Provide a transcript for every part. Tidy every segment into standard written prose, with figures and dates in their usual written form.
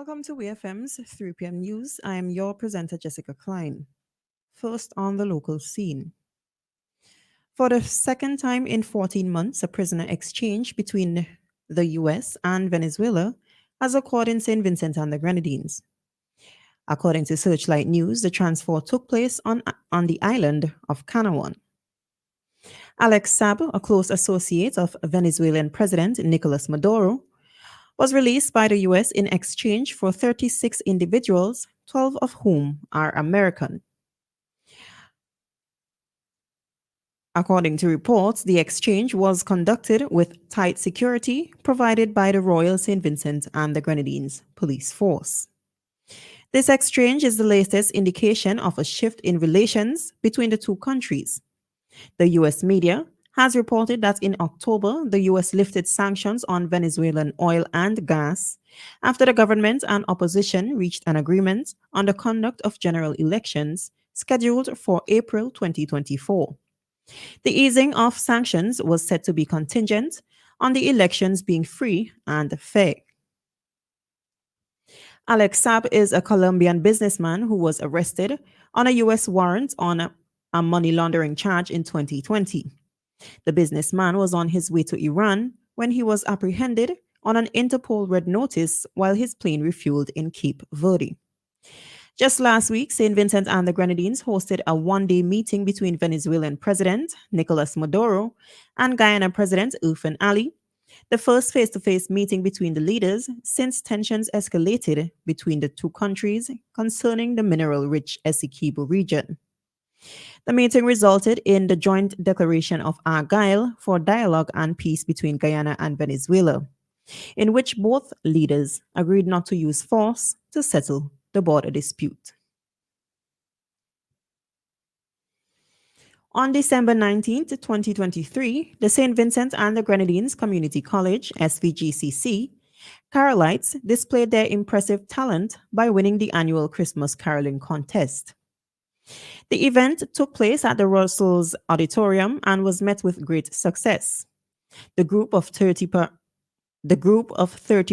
Welcome to WEFM's 3 p.m. News. I am your presenter, Jessica Klein. First on the local scene. For the second time in 14 months, a prisoner exchange between the US and Venezuela has occurred in St. Vincent and the Grenadines. According to Searchlight News, the transfer took place on the island of Canawan. Alex Saab, a close associate of Venezuelan President Nicolas Maduro, was released by the US in exchange for 36 individuals, 12 of whom are American. According to reports, the exchange was conducted with tight security provided by the Royal St. Vincent and the Grenadines Police Force. This exchange is the latest indication of a shift in relations between the two countries. The US media has reported that in October, the US lifted sanctions on Venezuelan oil and gas after the government and opposition reached an agreement on the conduct of general elections scheduled for April 2024. The easing of sanctions was said to be contingent on the elections being free and fair. Alex Saab is a Colombian businessman who was arrested on a US warrant on a money laundering charge in 2020. The businessman was on his way to Iran when he was apprehended on an Interpol red notice while his plane refueled in Cape Verde. Just last week, St. Vincent and the Grenadines hosted a one-day meeting between Venezuelan President Nicolas Maduro and Guyana President Irfan Ali, the first face-to-face meeting between the leaders since tensions escalated between the two countries concerning the mineral-rich Essequibo region. The meeting resulted in the joint declaration of Argyle for dialogue and peace between Guyana and Venezuela, in which both leaders agreed not to use force to settle the border dispute. On December 19, 2023, the St. Vincent and the Grenadines Community College, SVGCC, Carolites displayed their impressive talent by winning the annual Christmas caroling contest. The event took place at the Russell's Auditorium and was met with great success. The group of 30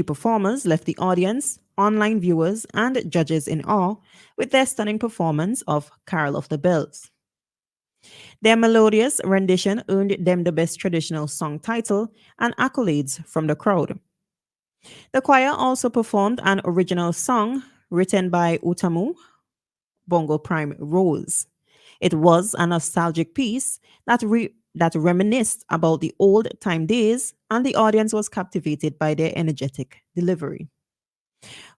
performers left the audience, online viewers, and judges in awe with their stunning performance of Carol of the Bells. Their melodious rendition earned them the Best Traditional Song title and accolades from the crowd. The choir also performed an original song written by Utamu Bongo Prime Rose. It was a nostalgic piece that reminisced about the old time days, and the audience was captivated by their energetic delivery.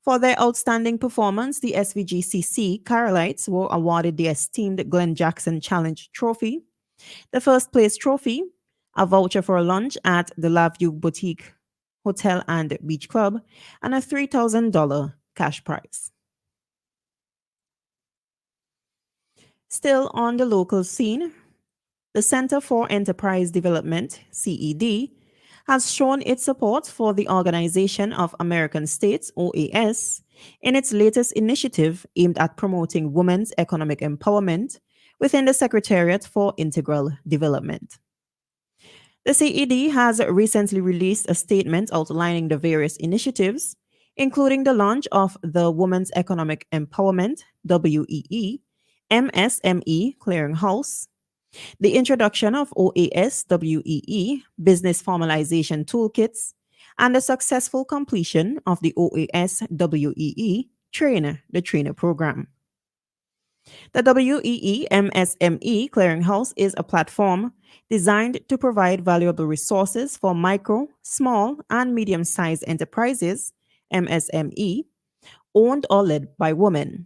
For their outstanding performance, the SVGCC Carolites were awarded the esteemed Glenn Jackson Challenge Trophy, the first place trophy, a voucher for a lunch at the Laview Boutique Hotel and Beach Club, and a $3,000 cash prize. Still on the local scene, the Center for Enterprise Development, CED, has shown its support for the Organization of American States, OAS, in its latest initiative aimed at promoting women's economic empowerment within the Secretariat for Integral Development. The CED has recently released a statement outlining the various initiatives, including the launch of the Women's Economic Empowerment, WEE, MSME Clearinghouse, the introduction of OAS WEE business formalization toolkits, and the successful completion of the OAS WEE the Trainer program. The WEE MSME Clearinghouse is a platform designed to provide valuable resources for micro, small, and medium-sized enterprises, MSME, owned or led by women.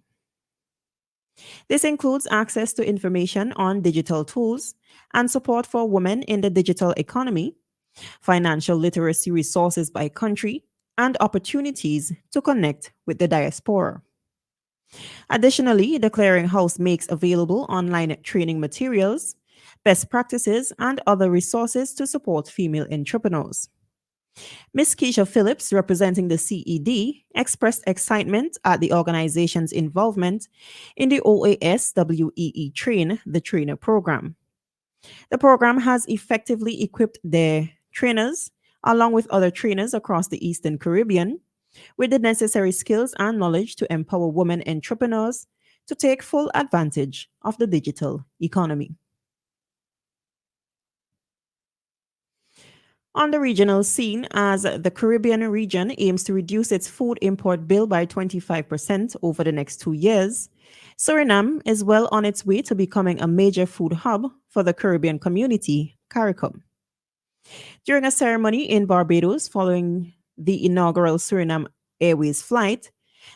This includes access to information on digital tools and support for women in the digital economy, financial literacy resources by country, and opportunities to connect with the diaspora. Additionally, the Clearinghouse makes available online training materials, best practices, and other resources to support female entrepreneurs. Ms. Keisha Phillips, representing the CED, expressed excitement at the organization's involvement in the OAS WEE the Trainer program. The program has effectively equipped their trainers, along with other trainers across the Eastern Caribbean, with the necessary skills and knowledge to empower women entrepreneurs to take full advantage of the digital economy. On the regional scene, as the Caribbean region aims to reduce its food import bill by 25% over the next 2 years, Suriname is well on its way to becoming a major food hub for the Caribbean community, CARICOM. During a ceremony in Barbados following the inaugural Suriname Airways flight,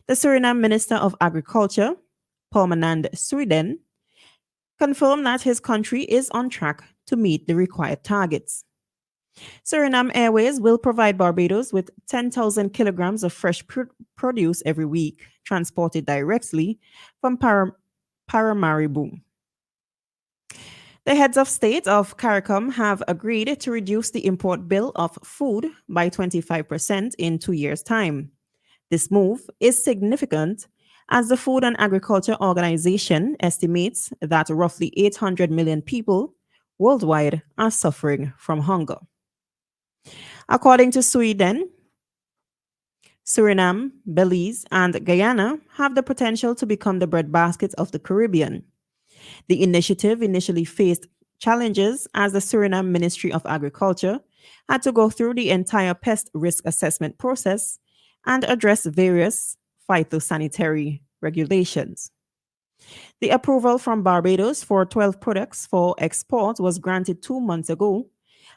the Suriname Minister of Agriculture, Permanand Suriden, confirmed that his country is on track to meet the required targets. Suriname Airways will provide Barbados with 10,000 kilograms of fresh produce every week, transported directly from Paramaribo. The heads of state of CARICOM have agreed to reduce the import bill of food by 25% in 2 years' time. This move is significant as the Food and Agriculture Organization estimates that roughly 800 million people worldwide are suffering from hunger. According to Sweden, Suriname, Belize, and Guyana have the potential to become the breadbasket of the Caribbean. The initiative initially faced challenges as the Suriname Ministry of Agriculture had to go through the entire pest risk assessment process and address various phytosanitary regulations. The approval from Barbados for 12 products for export was granted 2 months ago,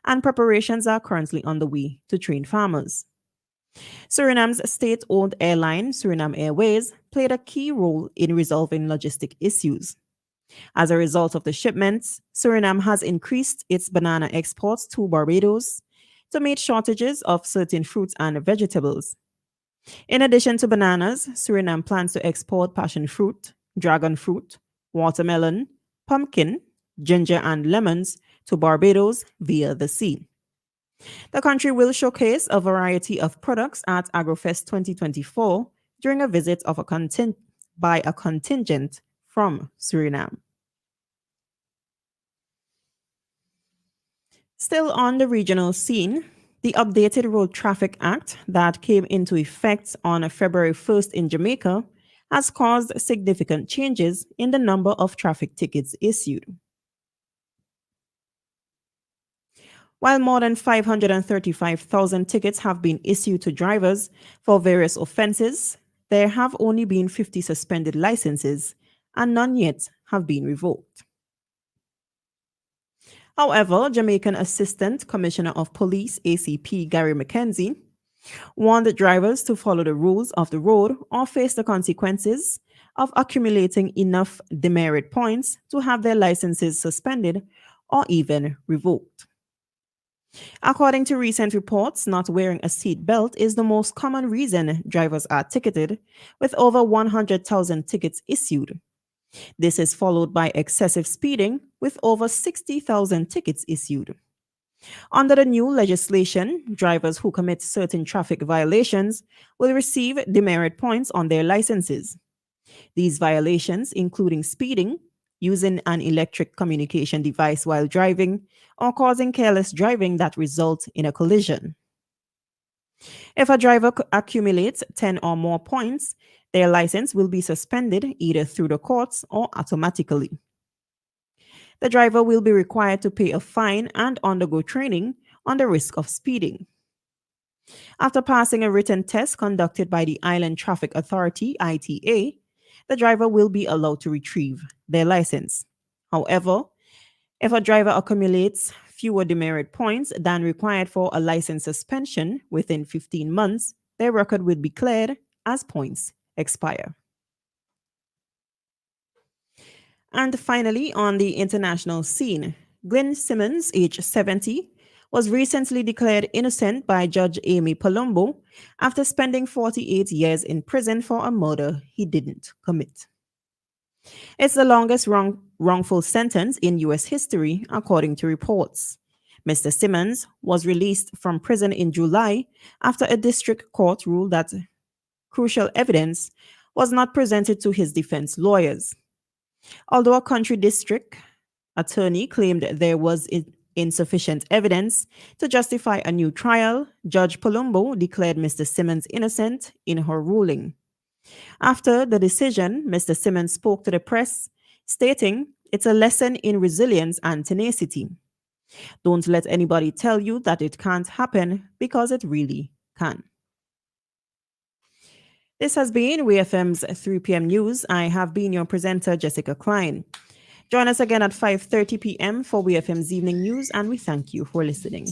and preparations are currently underway to train farmers. Suriname's state owned airline, Suriname Airways, played a key role in resolving logistic issues. As a result of the shipments, Suriname has increased its banana exports to Barbados to meet shortages of certain fruits and vegetables. In addition to bananas, Suriname plans to export passion fruit, dragon fruit, watermelon, pumpkin, ginger, and lemons to Barbados via the sea. The country will showcase a variety of products at AgroFest 2024 during a visit of by a contingent from Suriname. Still on the regional scene, the updated Road Traffic Act that came into effect on February 1st in Jamaica has caused significant changes in the number of traffic tickets issued. While more than 535,000 tickets have been issued to drivers for various offenses, there have only been 50 suspended licenses and none yet have been revoked. However, Jamaican Assistant Commissioner of Police ACP Gary McKenzie warned drivers to follow the rules of the road or face the consequences of accumulating enough demerit points to have their licenses suspended or even revoked. According to recent reports, not wearing a seat belt is the most common reason drivers are ticketed, with over 100,000 tickets issued. This is followed by excessive speeding, with over 60,000 tickets issued. Under the new legislation, drivers who commit certain traffic violations will receive demerit points on their licenses. These violations, including speeding, using an electric communication device while driving, or causing careless driving that results in a collision. If a driver accumulates 10 or more points, their license will be suspended either through the courts or automatically. The driver will be required to pay a fine and undergo training on the risk of speeding. After passing a written test conducted by the Island Traffic Authority (ITA), the driver will be allowed to retrieve their license. However, if a driver accumulates fewer demerit points than required for a license suspension within 15 months, their record will be cleared as points expire. And finally, on the international scene, Glenn Simmons, age 70, was recently declared innocent by Judge Amy Palumbo after spending 48 years in prison for a murder he didn't commit. It's the longest wrongful sentence in U.S. history, according to reports. Mr. Simmons was released from prison in July after a district court ruled that crucial evidence was not presented to his defense lawyers. Although a country district attorney claimed there was insufficient evidence to justify a new trial, Judge Palumbo declared Mr. Simmons innocent in her ruling. After the decision, Mr. Simmons spoke to the press, stating, "It's a lesson in resilience and tenacity. Don't let anybody tell you that it can't happen because it really can." This has been WeFM's 3 p.m. news. I have been your presenter, Jessica Klein. Join us again at 5:30 p.m. for WeFM's evening news, and we thank you for listening.